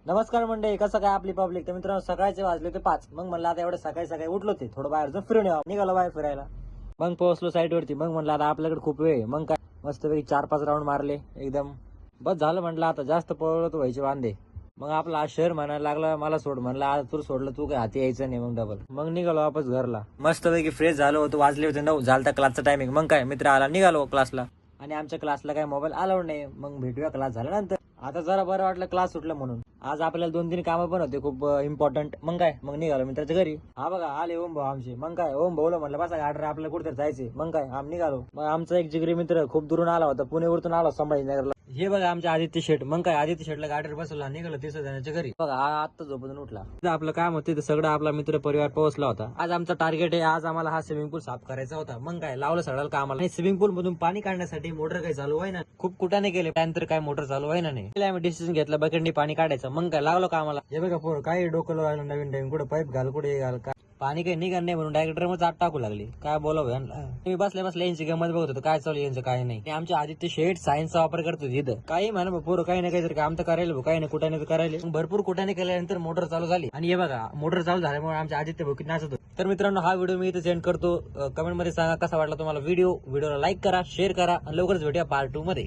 नमस्कार मंडळी, कसं काय आपली पब्लिक. तर मित्रांनो, सकाळचे वाजले होते 5. मग म्हणलं आता एवढे सकाळी सकाळी उठलो ते थोडं बाहेर जाऊन फिरून यावं. निघालो बाहेर फिरायला. मग पोहोचलो साईड वरती. मग म्हणलं आता आपल्याकडे खूप वेळ आहे. मग काय मस्तपैकी 4-5 राऊंड मारले एकदम. बस झालं म्हटलं, आता जास्त पळलो तर व्हायचे वांदे. मग आपला आज शहर म्हणायला लागला मला सोड. म्हणलं आज तू सोडलं, तू काय हाती यायचं नाही. मग डबल मग निघालो वापस घरला. मस्तपैकी फ्रेश झालो होतो. वाजले होते 9. झालता क्लासचा टायमिंग. मग काय मित्र आला, निघालो क्लासला. आणि आमच्या क्लासला काय मोबाईल अलाउड नाही. मग भेटूया क्लास झाल्यानंतर. आता जरा बरं वाटलं क्लास सुटलं म्हणून. आज आपल्याला 2-3 कामं पण होते खूप इम्पॉर्टंट. मग काय मग निघालो मित्राच्या घरी. हा बघा आले ओम भाऊ आमचे. मग काय ओम भाऊला म्हणलं बसा गाडी, आपल्याला कुठेतरी जायचे. मग काय आम्ही निघालो. मग आमचा एक जिगरी मित्र खूप दुरून आला होता, पुणेवरून आला संभाजीनगरला. हे बघा आमचे आदित्य शेठ. मग काय आदित्य शेठला गाडीवर बसवला, निघालो 30 जणांच्या घरी. बघा आत्ता झोपून उठला. आपलं काम होतं ते सगळं, आपला मित्र परिवार पोहोचला होता. आज आमचा टार्गेट आहे, आज आम्हाला हा स्विमिंग पूल साफ करायचा होता. मग काय लावलं सगळं कामाला. आणि स्विमिंग पूल मधून पाणी काढण्यासाठी मोटर काही चालू आहे ना, खूप कुठाने केले त्यानंतर काय मोटर चालू आहे ना नाही. आम्ही डिसिजन घेतला बकेटने पाणी काढायचं. मग काय लावलं कामाला. हे बघा पोर काय डोकं लावलं नवीन नवीन, कुठे पाईप घाल कुठे घाल का पाणी काही निघाल नाही म्हणून डायरेक्टर मध्ये आत टाकू लागली. काय बोलावं मी बसल्या बसल्या यांची गमत बघत होतो, काय चालू यांचं काय नाही. आमचे आदित्य शेठ सायन्सचा वापर करतो इथं. काही म्हणा पोरं काही ना काहीतरी काम तर करायला, काही नाही कुठे नाही करायला. भरपूर कुठाने केल्यानंतर मोटर चालू झाली. आणि हे बघा मोटर चालू झाल्यामुळे आमचे आदित्य भाऊ नाचत होते. तर मित्रांनो, हा व्हिडिओ मी इथे सेंड करतो. कमेंट मध्ये सांगा कसा वाटला तुम्हाला व्हिडिओला लाईक करा, शेअर करा आणि लवकरच भेटूया पार्ट 2 मध्ये.